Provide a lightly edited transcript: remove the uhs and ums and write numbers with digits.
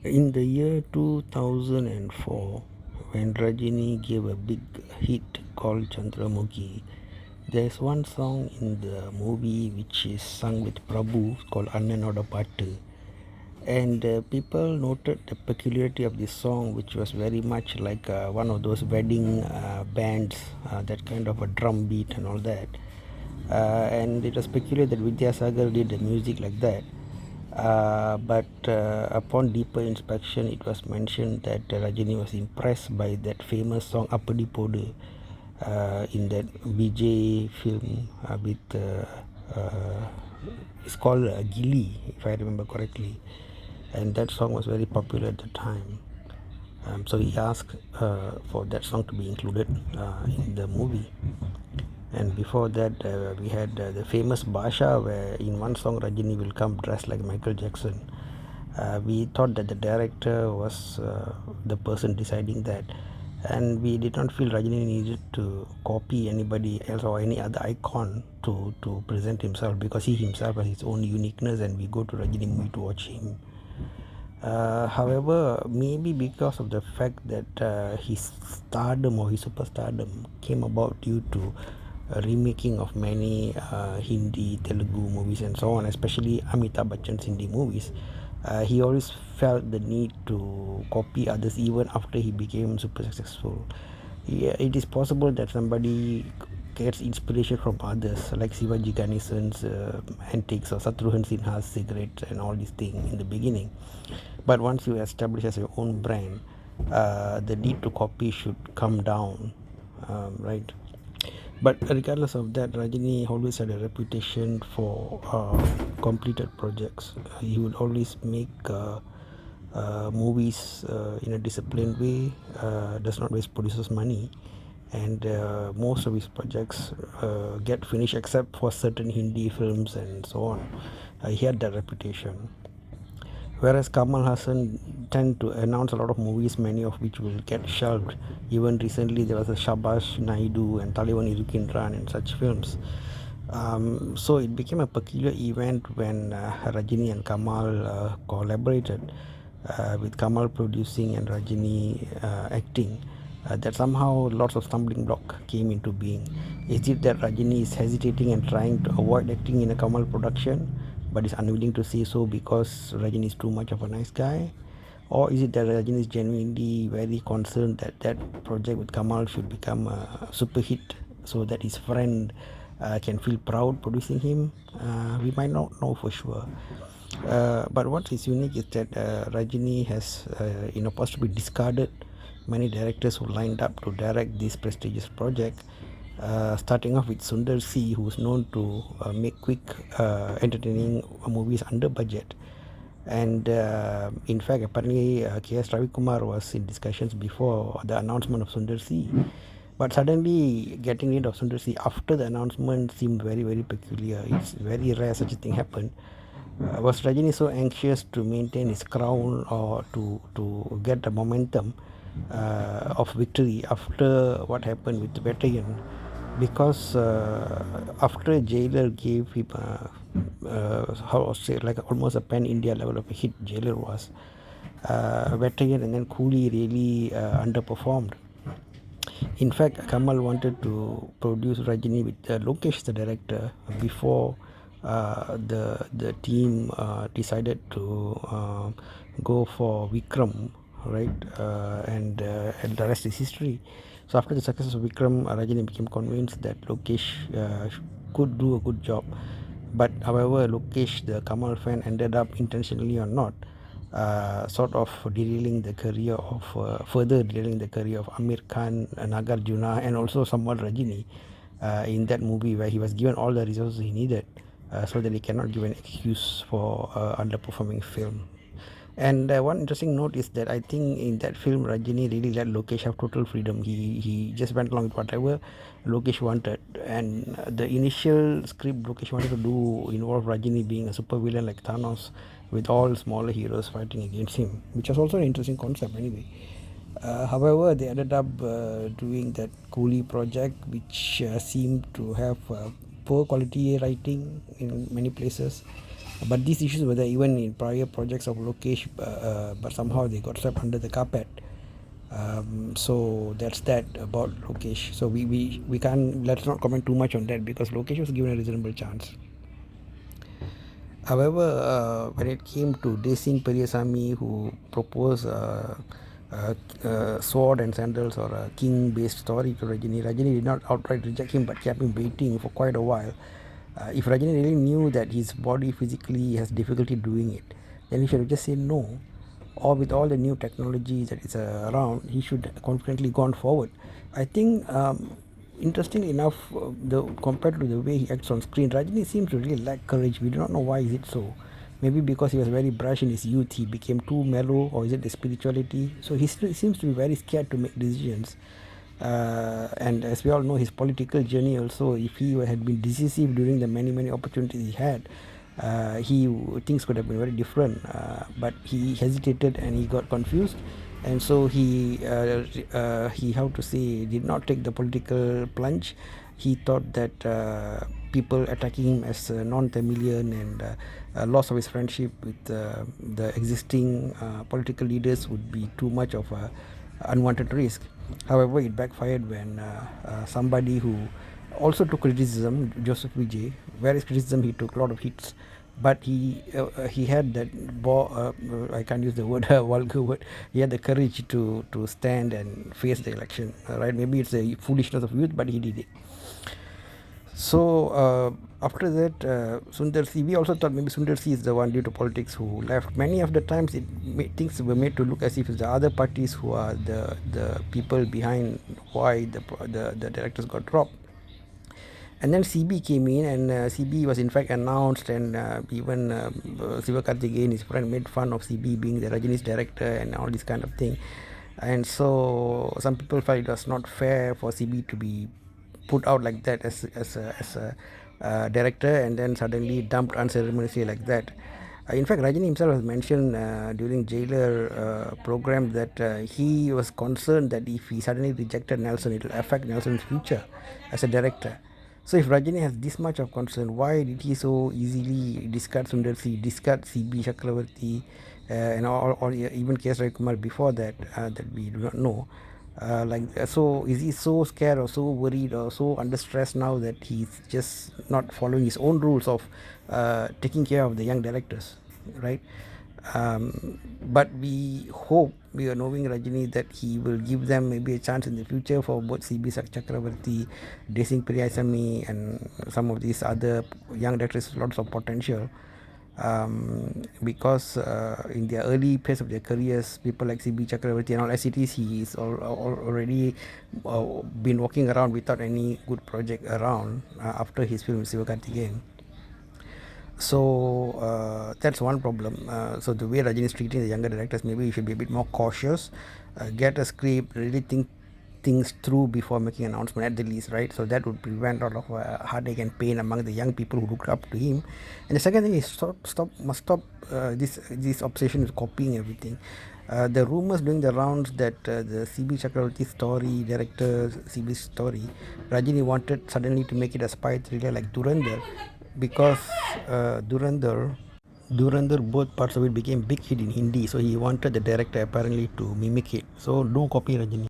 In the year 2004, when Rajini gave a big hit called Chandramukhi, there's one song in the movie which is sung with Prabhu called Annanoda Pattu. And people noted the peculiarity of this song, which was very much like one of those wedding bands, that kind of a drum beat and all that. And it was peculiar that Vidyasagar did the music like that. But upon deeper inspection, it was mentioned that Rajini was impressed by that famous song Appadi Podu in that BJ film with it's called Gilly, if I remember correctly, and that song was very popular at the time. So he asked for that song to be included in the movie. And before that, we had the famous Basha, where in one song Rajini will come dressed like Michael Jackson. We thought that the director was the person deciding that, and we did not feel Rajini needed to copy anybody else or any other icon to present himself, because he himself has his own uniqueness, and we go to Rajini movie to watch him. However, maybe because of the fact that his stardom or his superstardom came about due to a remaking of many Hindi, Telugu movies and so on, especially Amitabh Bachchan's Hindi movies, he always felt the need to copy others even after he became super successful. Yeah, it is possible that somebody gets inspiration from others, like Sivaji Ganesan's antics or Satrughn Sinha's cigarettes and all these things in the beginning. But once you establish as your own brand, the need to copy should come down, right? But regardless of that, Rajini always had a reputation for completed projects. He would always make movies in a disciplined way, does not waste producers' money, and most of his projects get finished except for certain Hindi films and so on. He had that reputation. Whereas Kamal Hassan tend to announce a lot of movies, many of which will get shelved. Even recently, there was a Shabash Naidu and Taliban Irukindran and such films. So it became a peculiar event when Rajini and Kamal collaborated, with Kamal producing and Rajini acting. That somehow lots of stumbling block came into being. Is it that Rajini is hesitating and trying to avoid acting in a Kamal production, but is unwilling to say so because Rajini is too much of a nice guy? Or is it that Rajini is genuinely very concerned that that project with Kamal should become a super hit, so that his friend can feel proud producing him? We might not know for sure. But what is unique is that Rajini has, possibly discarded many directors who lined up to direct this prestigious project. Starting off with Sundar C, who's known to make quick, entertaining movies under budget. And in fact, apparently, K.S. Ravikumar was in discussions before the announcement of Sundar C. But suddenly, getting rid of Sundar C after the announcement seemed very, very peculiar. It's very rare such a thing happened. Was Rajini so anxious to maintain his crown or to get the momentum of victory after what happened with the Veteran? Because after Jailer gave him how say like almost a pan India level of a hit, Jailer was, Veteran and then Coolie really underperformed. In fact, Kamal wanted to produce Rajini with Lokesh, the director, before the team decided to go for Vikram, right? And the rest is history. So after the success of Vikram, Rajini became convinced that Lokesh could do a good job. But however, Lokesh, the Kamal fan, ended up intentionally or not, sort of derailing the career of further derailing the career of Amir Khan, Nagarjuna, and also somewhat Rajini in that movie, where he was given all the resources he needed, so that he cannot give an excuse for underperforming film. And one interesting note is that I think in that film, Rajini really let Lokesh have total freedom. He just went along with whatever Lokesh wanted. And the initial script Lokesh wanted to do involved Rajini being a super villain like Thanos, with all smaller heroes fighting against him, which was also an interesting concept anyway. However, they ended up doing that Coolie project, which seemed to have poor quality writing in many places. But these issues were there even in prior projects of Lokesh, but somehow they got swept under the carpet. So that's that about Lokesh. So we can't, let's not comment too much on that because Lokesh was given a reasonable chance. However, when it came to Desing Periyasamy, who proposed sword and sandals or a king-based story to Rajini, Rajini did not outright reject him but kept him waiting for quite a while. If Rajini really knew that his body physically has difficulty doing it, then he should have just said no. Or with all the new technology that is around, he should confidently gone forward. I think, interestingly enough, compared to the way he acts on screen, Rajini seems to really lack courage. We do not know why is it so. Maybe because he was very brash in his youth, he became too mellow, or is it the spirituality? So he still seems to be very scared to make decisions. And as we all know, his political journey also, if he had been decisive during the many opportunities he had, things could have been very different. But he hesitated and he got confused, and so he how to say, did not take the political plunge. He thought that people attacking him as non-Tamilian and loss of his friendship with the existing political leaders would be too much of a unwanted risk. However, it backfired when somebody who also took criticism, Joseph Vijay, various criticism, he took a lot of hits, but he had that I can't use the word vulgar word. He had the courage to stand and face the election. Right? Maybe it's the foolishness of youth, but he did it. So after that, Sundar C, we also thought maybe Sundar C is the one due to politics who left. Many of the times, things were made to look as if it's the other parties who are the people behind why the directors got dropped. And then CB came in, and CB was in fact announced, and even Sivakarthikeyan, his friend, made fun of CB being the Rajini's director and all this kind of thing. And so some people felt it was not fair for CB to be put out like that as a director and then suddenly dumped unceremoniously like that. In fact, Rajini himself has mentioned during Jailer program that he was concerned that if he suddenly rejected Nelson, it will affect Nelson's future as a director. So if Rajini has this much of concern, why did he so easily discard Sundar C, discard CB Chakravarti, or even K.S. Ravi Kumar before that, that we do not know? So is he so scared or so worried or so under stress now that he's just not following his own rules of taking care of the young directors, right? But we hope, we are knowing Rajini, that he will give them maybe a chance in the future for both CB Chakravarti, Desing Periyasamy, and some of these other young directors, lots of potential. Because in their early phase of their careers, people like CB Chakravarti and all, as it is, he is already been walking around without any good project around after his film Sivakarthikeyan. So that's one problem. So the way Rajini is treating the younger directors, maybe you should be a bit more cautious, get a script, really think things through before making an announcement at the least, right? So that would prevent a lot of heartache and pain among the young people who looked up to him. And the second thing is must stop this obsession with copying everything. The rumors doing the rounds that the CB Chakravarti story, director CB story, Rajini wanted suddenly to make it a spy thriller like Durandar, because Durandar, both parts of it became big hit in Hindi, so he wanted the director apparently to mimic it. So don't copy Rajini.